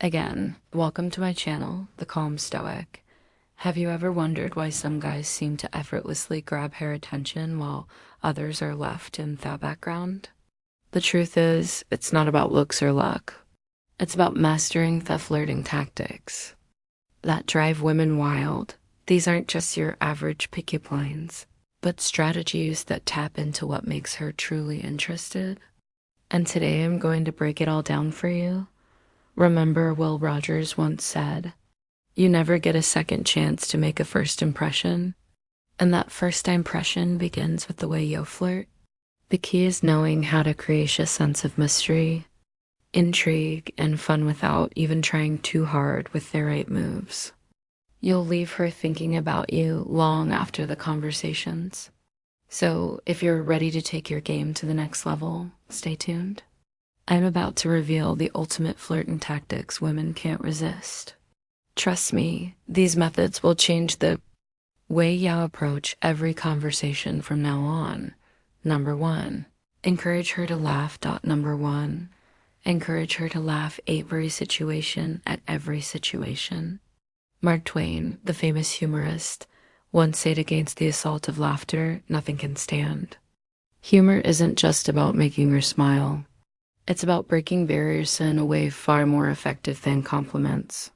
Again, welcome to my channel, The Calm Stoic. Have you ever wondered why some guys seem to effortlessly grab her attention while others are left in the background? The truth is, it's not about looks or luck. It's about mastering the flirting tactics that drive women wild. These aren't just your average pickup lines, but strategies that tap into what makes her truly interested. And today I'm going to break it all down for you. Remember, Will Rogers once said, "You never get a second chance to make a first impression." And that first impression begins with the way you flirt. The key is knowing how to create a sense of mystery, intrigue, and fun without even trying too hard with the right moves. You'll leave her thinking about you long after the conversations. So if you're ready to take your game to the next level, stay tuned. I'm about to reveal the ultimate flirting tactics women can't resist. Trust me, these methods will change the way you approach every conversation from now on. Number 1, encourage her to laugh. Number 1, encourage her to laugh every situation at every situation. Mark Twain, the famous humorist, once said against the assault of laughter, nothing can stand. Humor isn't just about making her smile. It's about breaking barriers in a way far more effective than compliments.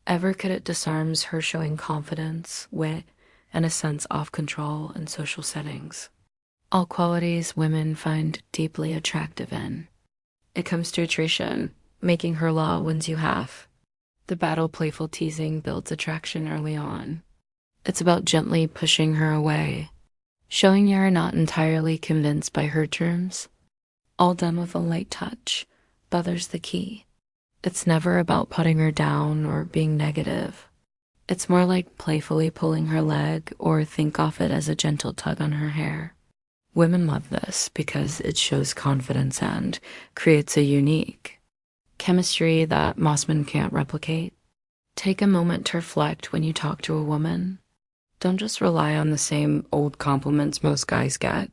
It disarms her, showing confidence, wit, and a sense of control in social settings. All qualities women find deeply attractive in. It comes to attrition, making her law wins you half. The battle playful teasing builds attraction early on. It's about gently pushing her away, showing you're not entirely convinced by her terms. All done with a light touch, but there's the key. It's never about putting her down or being negative. It's more like playfully pulling her leg, or think of it as a gentle tug on her hair. Women love this because it shows confidence and creates a unique chemistry that most men can't replicate. Take a moment to reflect when you talk to a woman. Don't just rely on the same old compliments most guys get.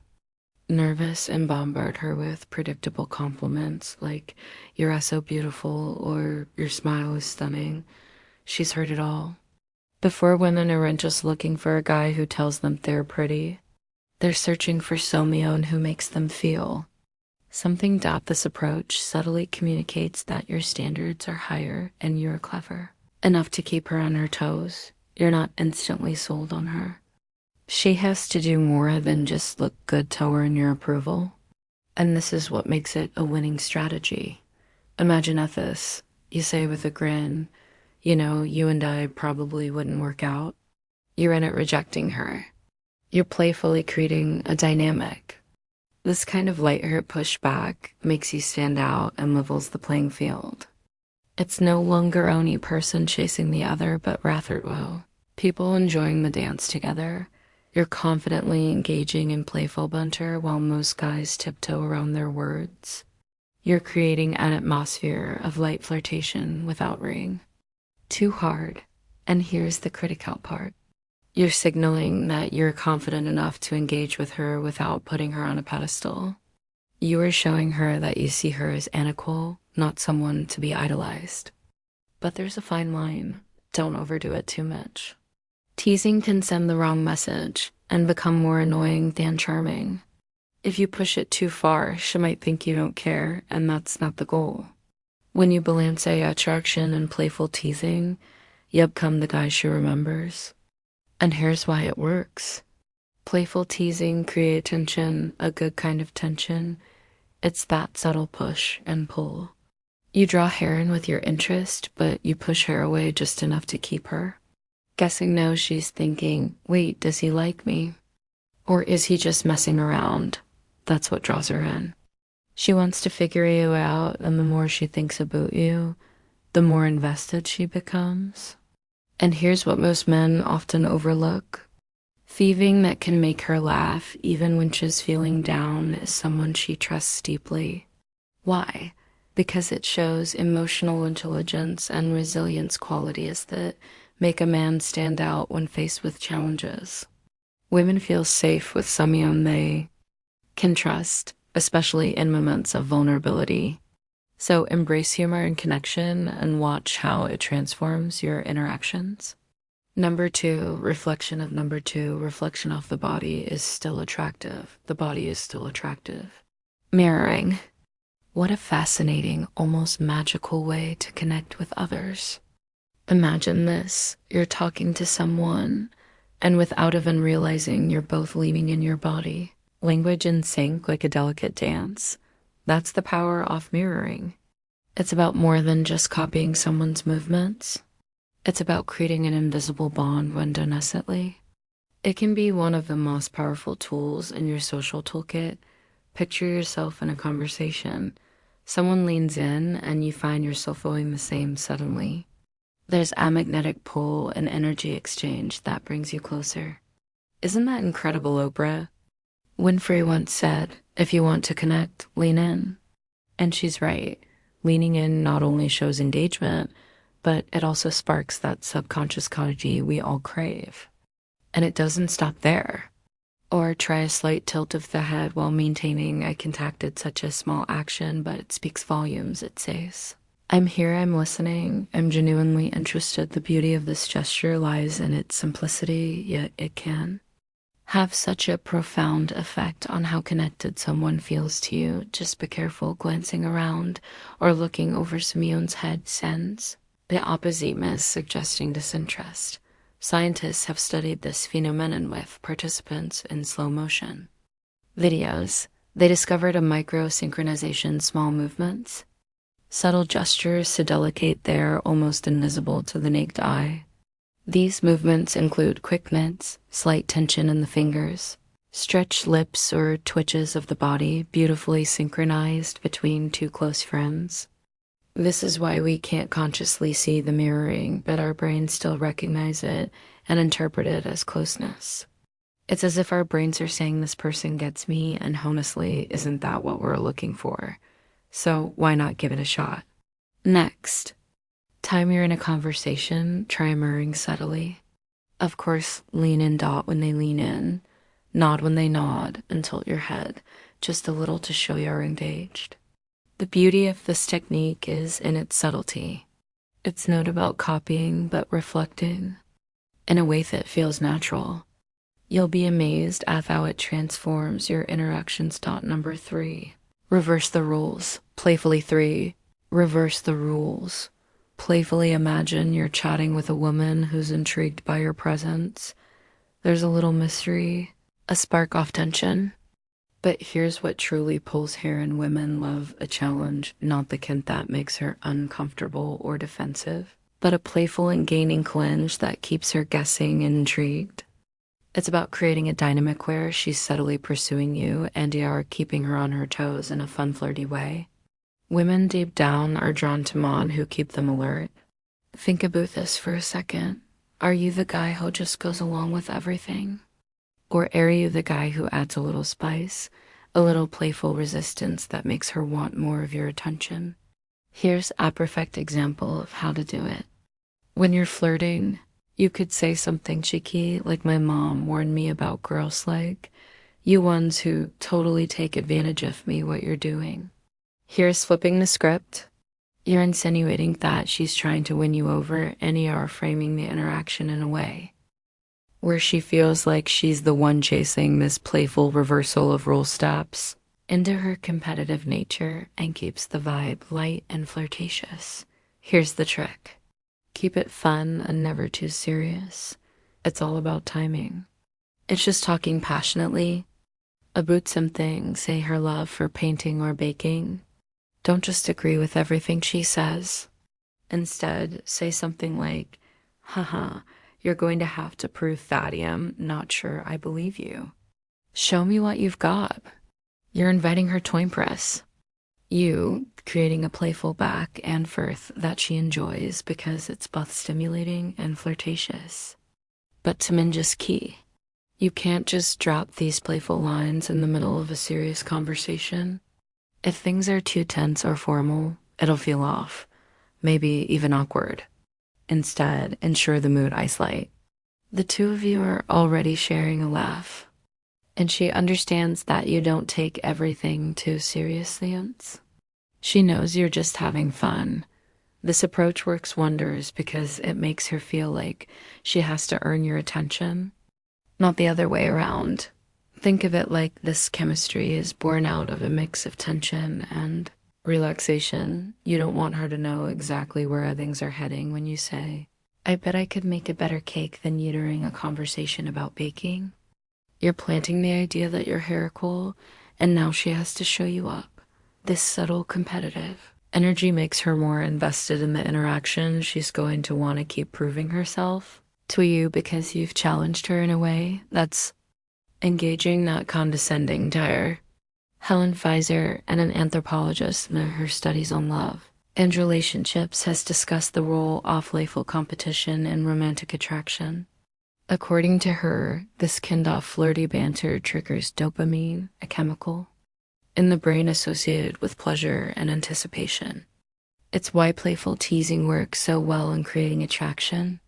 Nervous and bombard her with predictable compliments like "you're so beautiful" or "your smile is stunning." She's heard it all. Before, women aren't just looking for a guy who tells them they're pretty. They're searching for someone who makes them feel something. This approach subtly communicates that your standards are higher and you're clever enough to keep her on her toes. You're not instantly sold on her. She has to do more than just look good to earn your approval. And this is what makes it a winning strategy. Imagine this. You say with a grin, "You and I probably wouldn't work out." You're in it rejecting her. You're playfully creating a dynamic. This kind of lighthearted pushback makes you stand out and levels the playing field. It's no longer only person chasing the other, but rather, people enjoying the dance together. You're confidently engaging in playful banter while most guys tiptoe around their words. You're creating an atmosphere of light flirtation without ring too hard. And here's the critical part. You're signaling that you're confident enough to engage with her without putting her on a pedestal. You are showing her that you see her as an equal, not someone to be idolized. But there's a fine line. Don't overdo it too much. Teasing can send the wrong message and become more annoying than charming. If you push it too far, she might think you don't care, and that's not the goal. When you balance attraction and playful teasing, you become the guy she remembers. And here's why it works. Playful teasing creates tension, a good kind of tension. It's that subtle push and pull. You draw her in with your interest, but you push her away just enough to keep her. Guessing now she's thinking, wait, does he like me? Or is he just messing around? That's what draws her in. She wants to figure you out, and the more she thinks about you, the more invested she becomes. And here's what most men often overlook. Thieving that can make her laugh even when she's feeling down is someone she trusts deeply. Why? Because it shows emotional intelligence and resilience qualities that make a man stand out when faced with challenges. Women feel safe with someone they can trust, especially in moments of vulnerability. So embrace humor and connection and watch how it transforms your interactions. Number two, reflection of number two, reflection off the body is still attractive. The body is still attractive. Mirroring. What a fascinating, almost magical way to connect with others. Imagine this. You're talking to someone, and without even realizing, you're both leaning in your body. Language in sync like a delicate dance. That's the power of mirroring. It's about more than just copying someone's movements. It's about creating an invisible bond when done innocently. It can be one of the most powerful tools in your social toolkit. Picture yourself in a conversation. Someone leans in and you find yourself doing the same suddenly. There's a magnetic pull and energy exchange that brings you closer. Isn't that incredible, Oprah? Winfrey once said, if you want to connect, lean in. And she's right. Leaning in not only shows engagement, but it also sparks that subconscious quality we all crave. And it doesn't stop there. Or try a slight tilt of the head while maintaining eye contact. It's such a small action, but it speaks volumes, it says. I'm here, I'm listening, I'm genuinely interested. The beauty of this gesture lies in its simplicity, yet it can have such a profound effect on how connected someone feels to you. Just be careful glancing around or looking over Simeon's head sends the opposite miss, suggesting disinterest. Scientists have studied this phenomenon with participants in slow motion videos. They discovered a micro-synchronization, small movements, subtle gestures to delicate there, almost invisible to the naked eye. These movements include quick nods, slight tension in the fingers, stretched lips or twitches of the body, beautifully synchronized between two close friends. This is why we can't consciously see the mirroring, but our brains still recognize it and interpret it as closeness. It's as if our brains are saying this person gets me, and honestly, isn't that what we're looking for? So why not give it a shot? Next, time you're in a conversation, try mirroring subtly. Of course, lean in, dot when they lean in, nod when they nod, and tilt your head, just a little to show you're engaged. The beauty of this technique is in its subtlety. It's not about copying, but reflecting in a way that feels natural. You'll be amazed at how it transforms your interactions. Number three, reverse the rules. Playfully. Three, reverse the rules. Playfully imagine you're chatting with a woman who's intrigued by your presence. There's a little mystery, a spark of tension. But here's what truly pulls hair in women: love a challenge, not the kind that makes her uncomfortable or defensive, but a playful and gaining clinch that keeps her guessing and intrigued. It's about creating a dynamic where she's subtly pursuing you and you are keeping her on her toes in a fun, flirty way. Women deep down are drawn to men who keep them alert. Think about this for a second. Are you the guy who just goes along with everything? Or are you the guy who adds a little spice, a little playful resistance that makes her want more of your attention? Here's a perfect example of how to do it. When you're flirting, you could say something cheeky like, my mom warned me about girls like you ones who totally take advantage of me, what you're doing. Here's flipping the script. You're insinuating that she's trying to win you over, and you are framing the interaction in a way where she feels like she's the one chasing this playful reversal of rule steps into her competitive nature and keeps the vibe light and flirtatious. Here's the trick. Keep it fun and never too serious. It's all about timing. It's just talking passionately about something, say her love for painting or baking. Don't just agree with everything she says. Instead, say something like, haha, you're going to have to prove Thadium. Not sure I believe you. Show me what you've got. You're inviting her to impress. You creating a playful back and forth that she enjoys because it's both stimulating and flirtatious. But Taminja's key. You can't just drop these playful lines in the middle of a serious conversation. If things are too tense or formal, it'll feel off, maybe even awkward. Instead, ensure the mood isolate. The two of you are already sharing a laugh, and she understands that you don't take everything too seriously. She knows you're just having fun. This approach works wonders because it makes her feel like she has to earn your attention, not the other way around. Think of it like this chemistry is born out of a mix of tension and relaxation. You don't want her to know exactly where things are heading when you say, I bet I could make a better cake than you during a conversation about baking. You're planting the idea that you're hair cool, and now she has to show you up. This subtle competitive energy makes her more invested in the interaction. She's going to want to keep proving herself to you because you've challenged her in a way that's engaging, not condescending to her. Helen Pfizer, and an anthropologist in her studies on love and relationships, has discussed the role of playful competition in romantic attraction. According to her, this kind-of flirty banter triggers dopamine, a chemical, in the brain associated with pleasure and anticipation. It's why playful teasing works so well in creating attraction.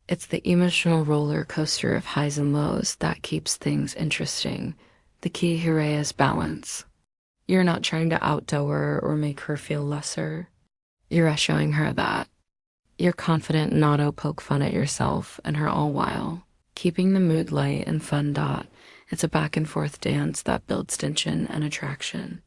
It's the emotional roller coaster of highs and lows that keeps things interesting. The key here is balance. You're not trying to outdo her or make her feel lesser. You're showing her that you're confident and not poke fun at yourself and her, all while keeping the mood light and fun. It's a back and forth dance that builds tension and attraction,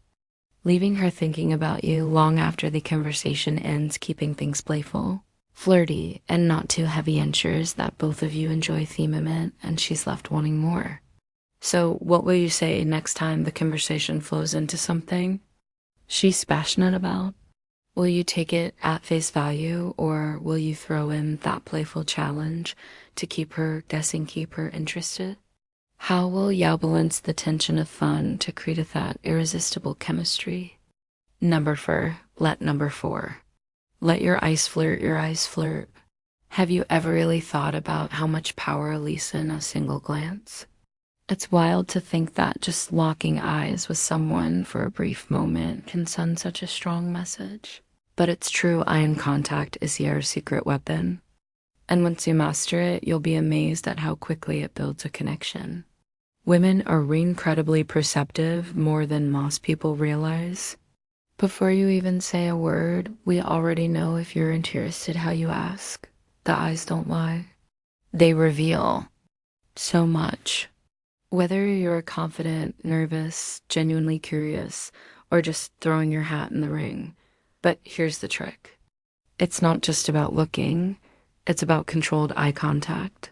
leaving her thinking about you long after the conversation ends, keeping things playful, flirty, and not too heavy ensures that both of you enjoy theming and she's left wanting more. So what will you say next time the conversation flows into something she's passionate about? Will you take it at face value, or will you throw in that playful challenge to keep her guessing, keep her interested? How will you balance the tension of fun to create that irresistible chemistry? Number 4. Let your eyes flirt, your eyes flirt. Have you ever really thought about how much power lies in a single glance? It's wild to think that just locking eyes with someone for a brief moment can send such a strong message. But it's true, eye contact is your secret weapon. And once you master it, you'll be amazed at how quickly it builds a connection. Women are incredibly perceptive, more than most people realize. Before you even say a word, we already know if you're interested how you ask. The eyes don't lie. They reveal so much. Whether you're confident, nervous, genuinely curious, or just throwing your hat in the ring. But here's the trick. It's not just about looking, it's about controlled eye contact.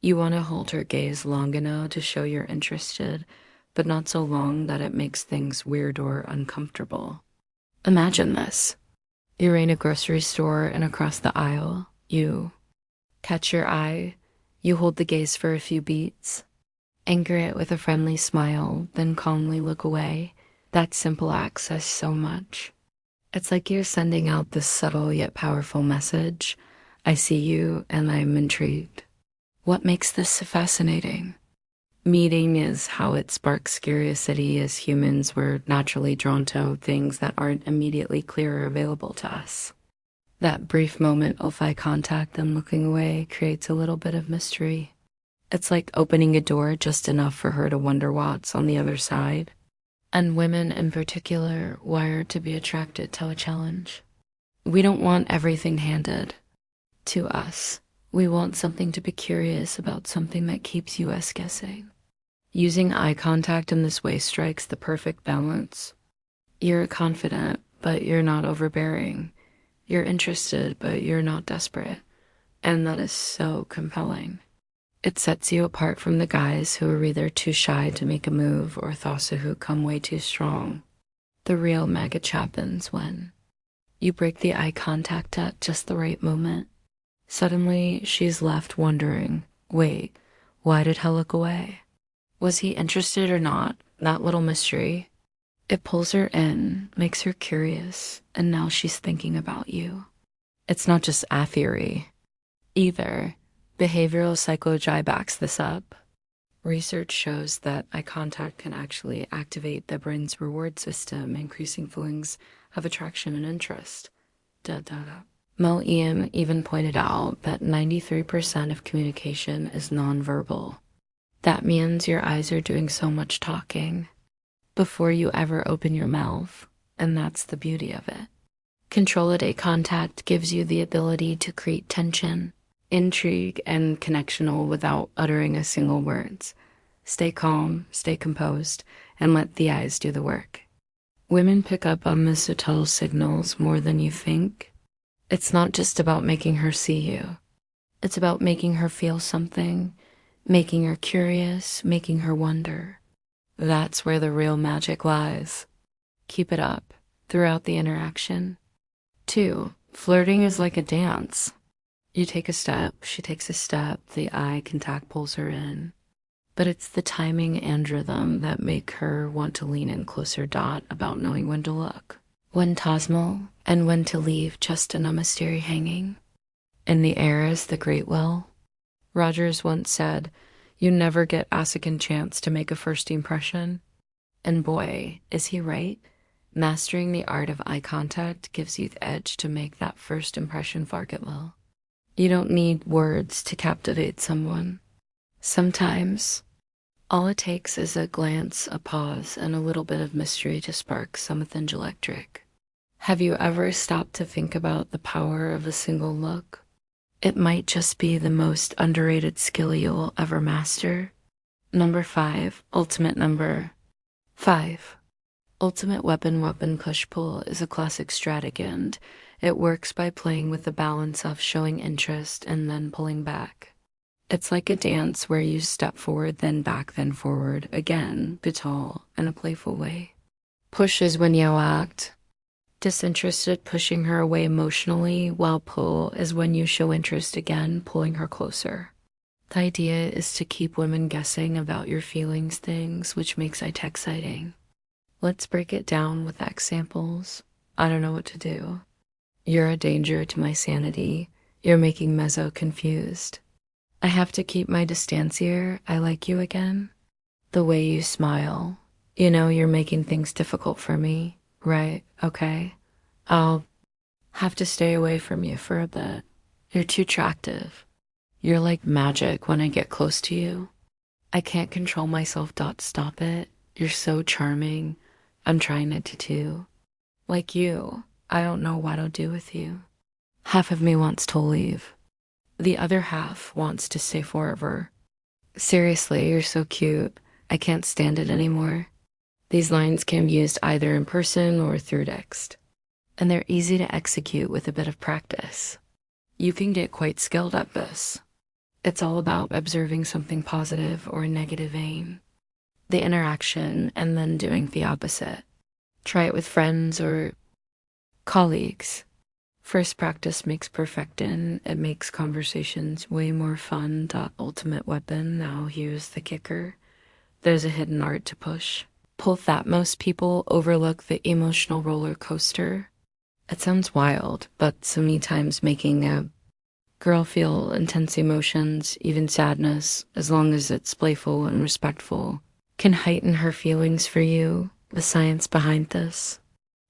You want to hold her gaze long enough to show you're interested, but not so long that it makes things weird or uncomfortable. Imagine this. You're in a grocery store, and across the aisle, you catch your eye, you hold the gaze for a few beats, anchor it with a friendly smile, then calmly look away. That simple act says so much. It's like you're sending out this subtle yet powerful message. I see you and I'm intrigued. What makes this so fascinating? Meeting is how it sparks curiosity. As humans, we're naturally drawn to things that aren't immediately clear or available to us. That brief moment of eye contact and looking away creates a little bit of mystery. It's like opening a door just enough for her to wonder what's on the other side. And women in particular, wired to be attracted to a challenge. We don't want everything handed to us. We want something to be curious about, something that keeps us guessing. Using eye contact in this way strikes the perfect balance. You're confident, but you're not overbearing. You're interested, but you're not desperate. And that is so compelling. It sets you apart from the guys who are either too shy to make a move or Thassa who come way too strong. The real magic happens when you break the eye contact at just the right moment. Suddenly, she's left wondering, wait, why did he look away? Was he interested or not? That little mystery. It pulls her in, makes her curious, and now she's thinking about you. It's not just a theory either. Behavioral psychology backs this up. Research shows that eye contact can actually activate the brain's reward system, increasing feelings of attraction and interest. Mo even pointed out that 93% of communication is nonverbal. That means your eyes are doing so much talking before you ever open your mouth. and that's the beauty of it. Controlled eye contact gives you the ability to create tension, intrigue, and connectional without uttering a single word. Stay calm, stay composed, and let the eyes do the work. Women pick up on the subtle signals more than you think. It's not just about making her see you. It's about making her feel something, making her curious, making her wonder. That's where the real magic lies. Keep it up throughout the interaction. 2, flirting is like a dance. You take a step, she takes a step, the eye contact pulls her in. But it's the timing and rhythm that make her want to lean in closer. About knowing when to look, when to smile, and when to leave just a namaste hanging. In the air is the great will. Rogers once said, "You never get a second chance to make a first impression." And boy, is he right. Mastering the art of eye contact gives you the edge to make that first impression forget well. You don't need words to captivate someone. Sometimes, all it takes is a glance, a pause, and a little bit of mystery to spark something electric. Have you ever stopped to think about the power of a single look? It might just be the most underrated skill you'll ever master. Number 5, ultimate number 5. Ultimate weapon push-pull is a classic strategy, and it works by playing with the balance of showing interest and then pulling back. It's like a dance where you step forward, then back, then forward, again, but all in a playful way. Push is when you act disinterested, pushing her away emotionally, while pull is when you show interest again, pulling her closer. The idea is to keep women guessing about your feelings, things, which makes it exciting. Let's break it down with examples. I don't know what to do. You're a danger to my sanity. You're making Mezzo confused. I have to keep my distance here. I like you again. The way you smile. You know you're making things difficult for me. Right, okay. I'll have to stay away from you for a bit. You're too attractive. You're like magic when I get close to you. I can't control myself. Stop it. You're so charming. I'm trying not to too. Like you, I don't know what I'll do with you. Half of me wants to leave. The other half wants to stay forever. Seriously, you're so cute. I can't stand it anymore. These lines can be used either in person or through text, and they're easy to execute with a bit of practice. You can get quite skilled at this. It's all about observing something positive or negative aim, the interaction, and then doing the opposite. Try it with friends or colleagues. First practice makes perfect, and it makes conversations way more fun. Ultimate weapon. Now here's the kicker. There's a hidden art to push. Pull that most people overlook the emotional roller coaster. It sounds wild, but so many times making a girl feel intense emotions, even sadness, as long as it's playful and respectful, can heighten her feelings for you. The science behind this.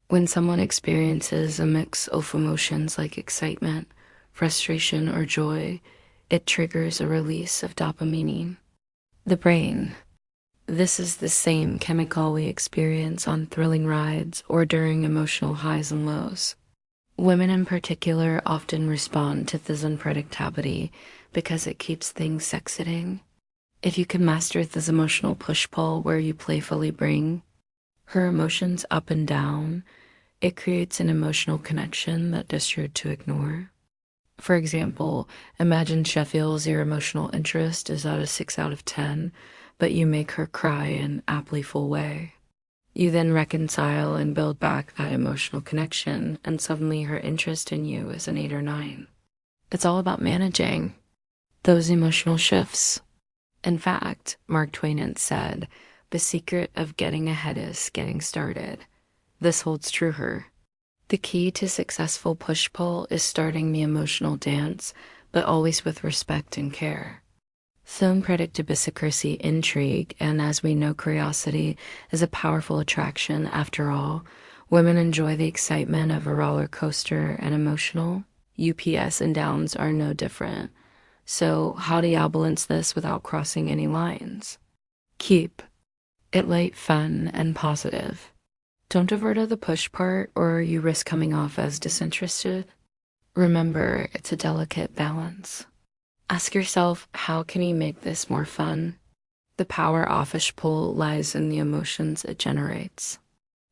When someone experiences a mix of emotions like excitement, frustration, or joy, it triggers a release of dopamine. The brain. This is the same chemical we experience on thrilling rides or during emotional highs and lows. Women in particular often respond to this unpredictability because it keeps things exciting. If you can master this emotional push-pull where you playfully bring her emotions up and down, it creates an emotional connection that is sure to ignore. For example, imagine Sheffield's your emotional interest is at a 6 out of 10, but you make her cry in a playful way. You then reconcile and build back that emotional connection, and suddenly her interest in you is an 8 or 9. It's all about managing those emotional shifts. In fact, Mark Twain once said, "The secret of getting ahead is getting started." This holds true here. The key to successful push-pull is starting the emotional dance, but always with respect and care. So unpredictability, intrigue, and as we know, curiosity is a powerful attraction. After all, women enjoy the excitement of a roller coaster, and emotional ups and downs are no different. So how do you balance this without crossing any lines? Keep it light, fun, and positive. Don't avert at the push part or you risk coming off as disinterested. Remember, it's a delicate balance. Ask yourself, how can you make this more fun? The power offish pull lies in the emotions it generates.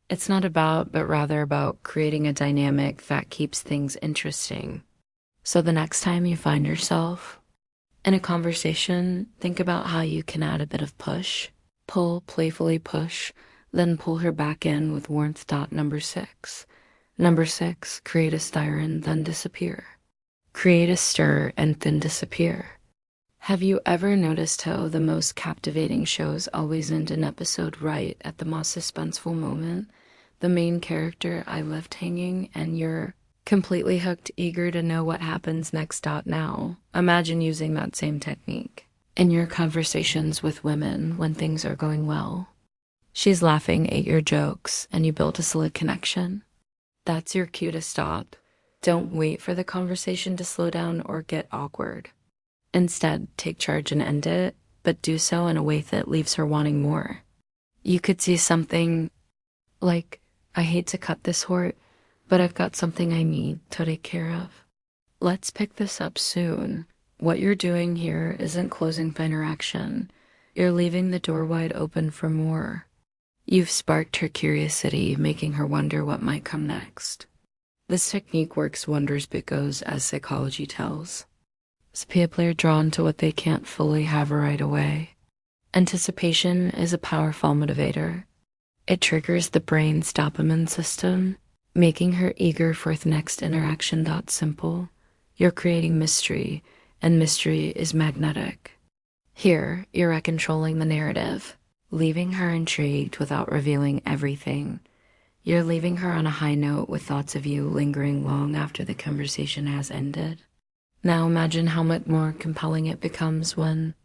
It's not about, but rather about creating a dynamic that keeps things interesting. So the next time you find yourself in a conversation, think about how you can add a bit of push, pull, playfully push, then pull her back in with warmth. Number 6. Number 6, create a stir and then disappear. Create a stir and then disappear. Have you ever noticed how the most captivating shows always end an episode right at the most suspenseful moment? The main character I left hanging and you're completely hooked, eager to know what happens next. Now, imagine using that same technique in your conversations with women when things are going well. She's laughing at your jokes and you build a solid connection. That's your cue to stop. Don't wait for the conversation to slow down or get awkward. Instead, take charge and end it, but do so in a way that leaves her wanting more. You could see something like, I hate to cut this short, but I've got something I need to take care of. Let's pick this up soon. What you're doing here isn't closing the interaction. You're leaving the door wide open for more. You've sparked her curiosity, making her wonder what might come next. This technique works wonders because, as psychology tells, people are drawn to what they can't fully have right away. Anticipation is a powerful motivator. It triggers the brain's dopamine system, making her eager for the next interaction. Simple. You're creating mystery, and mystery is magnetic. Here, you're controlling the narrative, leaving her intrigued without revealing everything. You're leaving her on a high note with thoughts of you lingering long after the conversation has ended. Now imagine how much more compelling it becomes when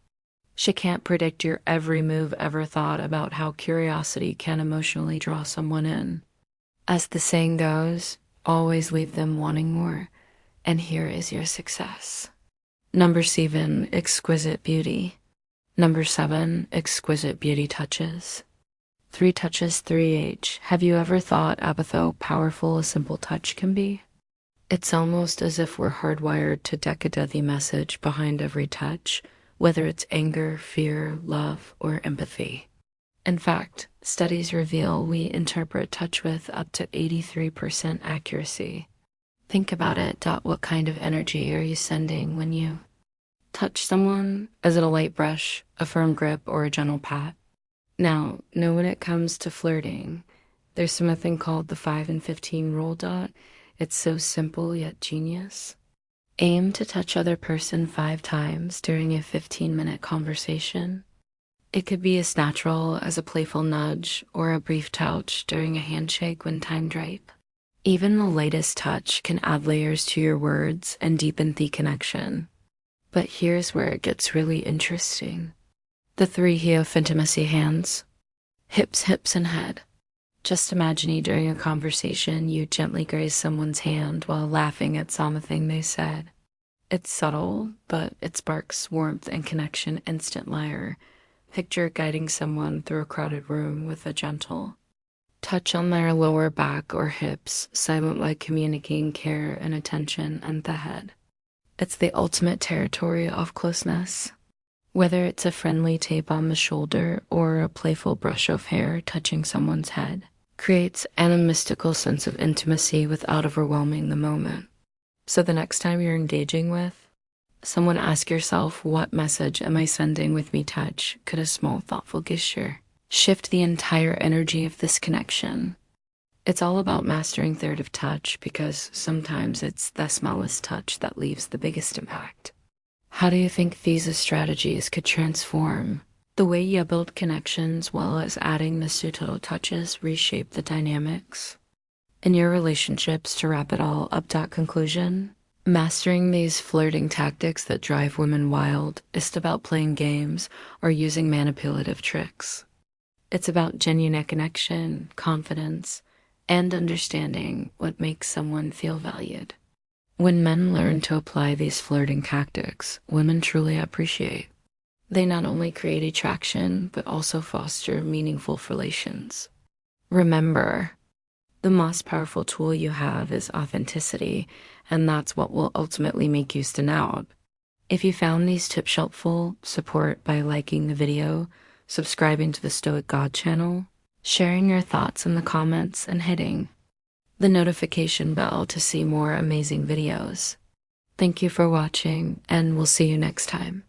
she can't predict your every move ever thought about how curiosity can emotionally draw someone in. As the saying goes, always leave them wanting more. And here is your success. Number 7, exquisite beauty. Number 7, exquisite beauty touches. 3 touches, 3H. Have you ever thought about how powerful a simple touch can be? It's almost as if we're hardwired to decode the message behind every touch, whether it's anger, fear, love, or empathy. In fact, studies reveal we interpret touch with up to 83% accuracy. Think about it. What kind of energy are you sending when you touch someone? Is it a light brush, a firm grip, or a gentle pat? Now, when it comes to flirting, there's something called the 5 and 15 rule. It's so simple yet genius. Aim to touch other person 5 times during a 15-minute conversation. It could be as natural as a playful nudge or a brief touch during a handshake when timed right. Even the lightest touch can add layers to your words and deepen the connection. But here's where it gets really interesting. The 3 He of intimacy hands. Hips, and head. Just imagine during a conversation you gently graze someone's hand while laughing at something they said. It's subtle, but it sparks warmth and connection instantly. Picture guiding someone through a crowded room with a gentle touch on their lower back or hips, silently communicating care and attention, and the head. It's the ultimate territory of closeness. Whether it's a friendly tape on the shoulder or a playful brush of hair touching someone's head, creates a mystical sense of intimacy without overwhelming the moment. So the next time you're engaging with someone, ask yourself, what message am I sending with me touch? Could a small, thoughtful gesture shift the entire energy of this connection? It's all about mastering the art of touch because sometimes it's the smallest touch that leaves the biggest impact. How do you think these strategies could transform the way you build connections while as adding the subtle touches reshape the dynamics in your relationships? To wrap it all up, conclusion, mastering these flirting tactics that drive women wild isn't about playing games or using manipulative tricks. It's about genuine connection, confidence, and understanding what makes someone feel valued. When men learn to apply these flirting tactics, women truly appreciate. They not only create attraction, but also foster meaningful relations. Remember, The most powerful tool you have is authenticity, and that's what will ultimately make you stand out. If you found these tips helpful, support by liking the video, subscribing to the Stoic God channel, sharing your thoughts in the comments, and hitting the notification bell to see more amazing videos. Thank you for watching, and we'll see you next time.